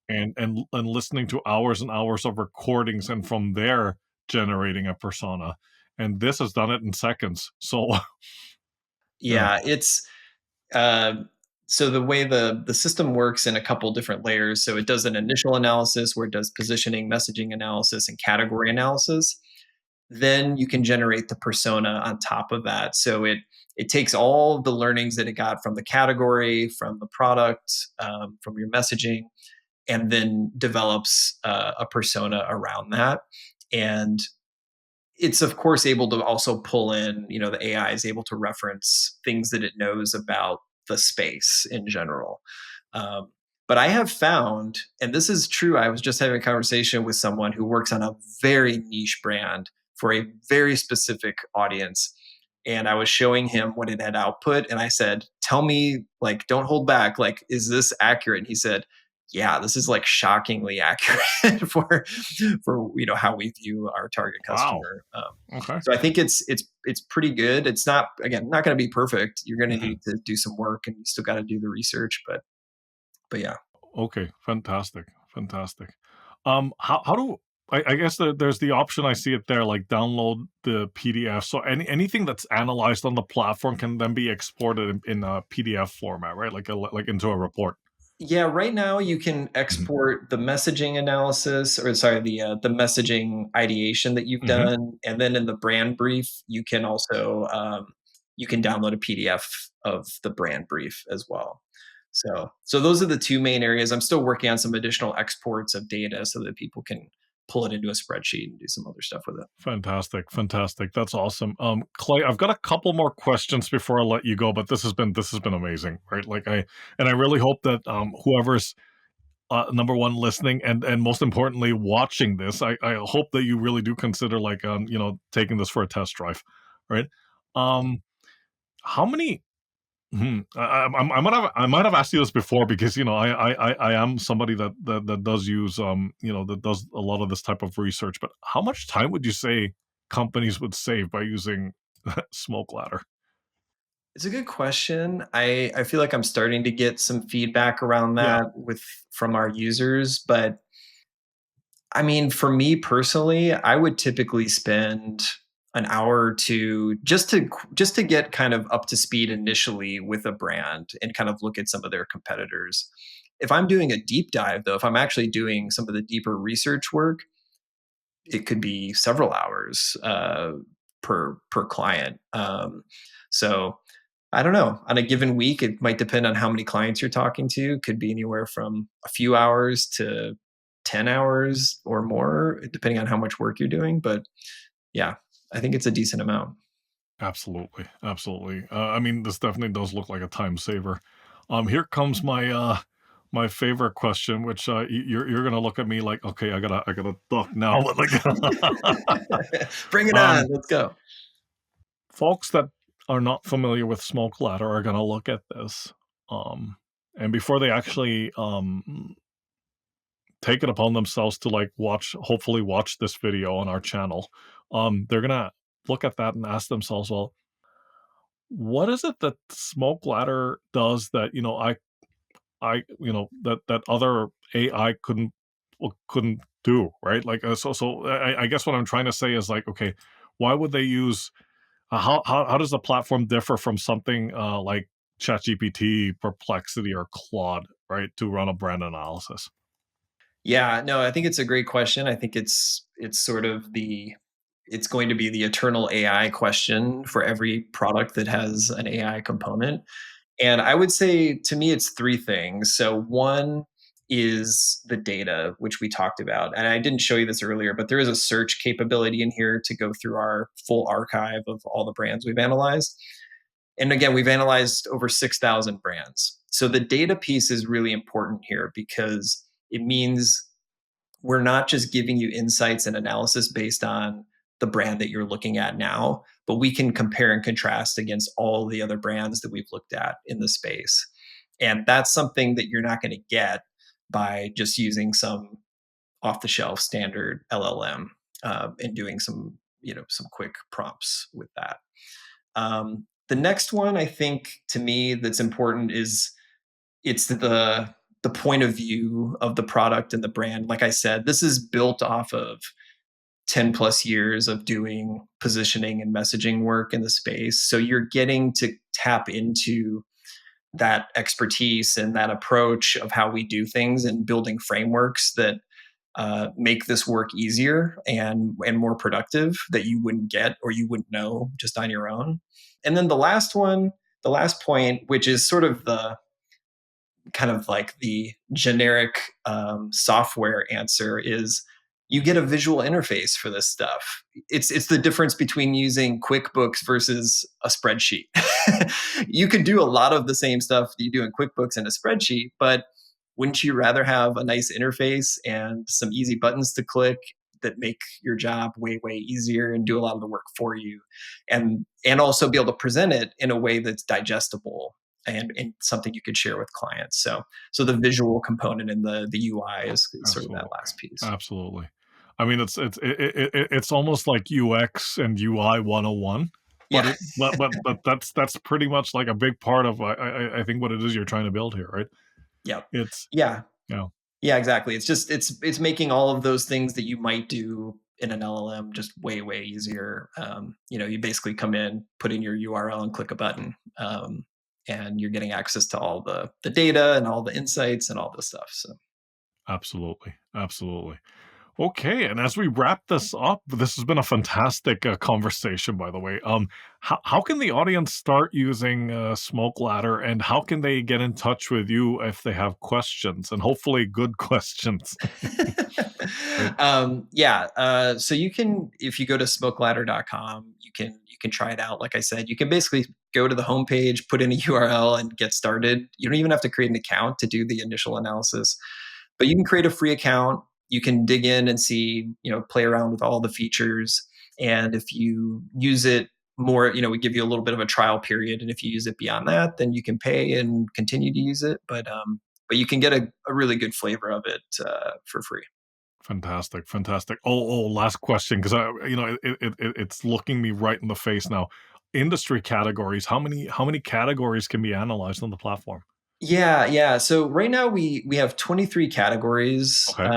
and listening to hours and hours of recordings, and from there generating a persona. And this has done it in seconds. So yeah, Yeah, it's Um, so the way the system works in a couple different layers. So it does an initial analysis where it does positioning, messaging analysis, and category analysis. Then you can generate the persona on top of that. So it takes all the learnings that it got from the category, from the product, from your messaging, and then develops a persona around that. And it's of course able to also pull in, the AI is able to reference things that it knows about the space in general. Um, but I have found, and this is true, I was just having a conversation with someone who works on a very niche brand for a very specific audience. And I was showing him what it had output. And I said, tell me, like, don't hold back. Like, is this accurate? And he said, yeah, this is like shockingly accurate for how we view our target wow. customer. Okay. So I think it's pretty good. It's not, again, not going to be perfect. You're going to Mhm. need to do some work, and you still got to do the research. But yeah. Okay, fantastic, fantastic. How do I guess there's the option I see it there, like download the PDF. So anything that's analyzed on the platform can then be exported in a PDF format, right? Like into a report. Yeah, right now you can Hmm. export the messaging analysis, or sorry, the messaging ideation that you've Hmm. done, and then in the brand brief, you can also you can download a PDF of the brand brief as well. So those are the two main areas. I'm still working on some additional exports of data so that people can pull it into a spreadsheet and do some other stuff with it. Fantastic, fantastic. That's awesome. Clay, I've got a couple more questions before I let you go, but this has been amazing, right? I really hope that whoever's number one listening and most importantly watching this, I hope that you really do consider taking this for a test drive, right? Um, how many I might have asked you this before because I am somebody that does use that does a lot of this type of research. But how much time would you say companies would save by using Smokeladder? It's a good question. I feel like I'm starting to get some feedback around Yeah, that with from our users, but I mean, for me personally, I would typically spend an hour or two just to get kind of up to speed initially with a brand and kind of look at some of their competitors. If I'm doing a deep dive though, if I'm actually doing some of the deeper research work, it could be several hours per client. So I don't know. On a given week, it might depend on how many clients you're talking to. Could be anywhere from a few hours to 10 hours or more, depending on how much work you're doing. But yeah, I think it's a decent amount. absolutely, absolutely. I mean, this definitely does look like a time saver. Here comes my favorite question, which you're gonna look at me like, okay, I gotta duck now. But Bring it on. um, Let's go. folks that are not familiar with Smoke Ladder are gonna look at this, um, and before they actually take it upon themselves to hopefully watch this video on our channel, they're gonna look at that and ask themselves, well, what is it that Smoke Ladder does that that other AI couldn't do, right? I guess what I'm trying to say is like, okay, why would they use how does the platform differ from something like ChatGPT, Perplexity, or Claude, right, to run a brand analysis? Yeah, no, I think it's a great question. I think it's sort of it's going to be the eternal AI question for every product that has an AI component. And I would say to me, it's three things. So, one is the data, which we talked about. And I didn't show you this earlier, but there is a search capability in here to go through our full archive of all the brands we've analyzed. And again, we've analyzed over 6,000 brands. So, the data piece is really important here because it means we're not just giving you insights and analysis based on the brand that you're looking at now, but we can compare and contrast against all the other brands that we've looked at in the space. And that's something that you're not going to get by just using some off the shelf standard LLM and doing some quick prompts with that. The next one I think to me that's important is it's the point of view of the product and the brand. Like I said, this is built off of 10 plus years of doing positioning and messaging work in the space. So you're getting to tap into that expertise and that approach of how we do things and building frameworks that make this work easier and more productive that you wouldn't get or you wouldn't know just on your own. And then the last point, which is sort of the kind of like the generic software answer is you get a visual interface for this stuff. It's the difference between using QuickBooks versus a spreadsheet. You can do a lot of the same stuff you do in QuickBooks in a spreadsheet, but wouldn't you rather have a nice interface and some easy buttons to click that make your job way easier and do a lot of the work for you, and also be able to present it in a way that's digestible and something you could share with clients. So the visual component and the UI is sort of that Absolutely, last piece. absolutely. I mean, it's almost like UX and UI 101, but Yeah. that's pretty much like a big part of I think what it is you're trying to build here, right? Yep. It's Yeah. you know Yeah, exactly. It's just it's making all of those things that you might do in an LLM just way easier. You basically come in, put in your URL, and click a button, and you're getting access to all the data and all the insights and all this stuff. So absolutely, absolutely. Okay, and as we wrap this up, this has been a fantastic conversation, by the way. How can the audience start using Smokeladder, and how can they get in touch with you if they have questions, and hopefully good questions? Right. Yeah. So you can, if you go to smokeladder.com, you can try it out. Like I said, you can basically go to the homepage, put in a URL, and get started. You don't even have to create an account to do the initial analysis, but you can create a free account. You can dig in and see, play around with all the features. And if you use it more, we give you a little bit of a trial period. And if you use it beyond that, then you can pay and continue to use it. But you can get a really good flavor of it for free. Fantastic, fantastic. Last question, because it's looking me right in the face now. Industry categories. How many categories can be analyzed on the platform? Yeah, yeah. So right now we have 23 categories Okay.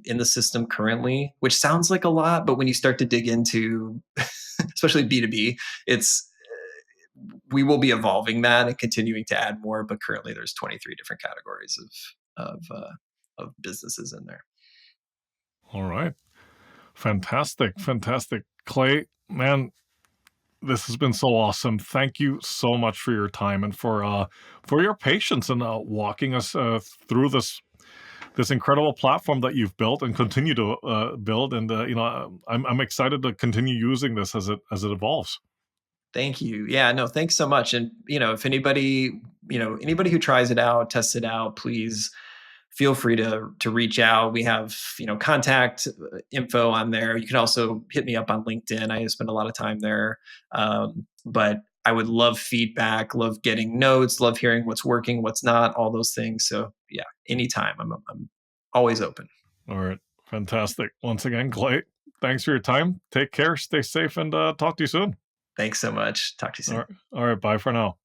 in the system currently, which sounds like a lot, but when you start to dig into, especially B2B, it's we will be evolving that and continuing to add more. But currently, there's 23 different categories of businesses in there. All right. Fantastic, fantastic. Clay, man, this has been so awesome. Thank you so much for your time and for your patience and walking us through this incredible platform that you've built and continue to build. And I'm excited to continue using this as it evolves. Thank you. Yeah, no, thanks so much. And if anybody who tries it out, tests it out, please feel free to reach out. We have, contact info on there. You can also hit me up on LinkedIn. I spend a lot of time there. But I would love feedback, love getting notes, love hearing what's working, what's not, all those things. So yeah, anytime. I'm always open. All right, fantastic. Once again, Clay, thanks for your time. Take care, stay safe, and talk to you soon. Thanks so much. Talk to you All soon. right, all right. Bye for now.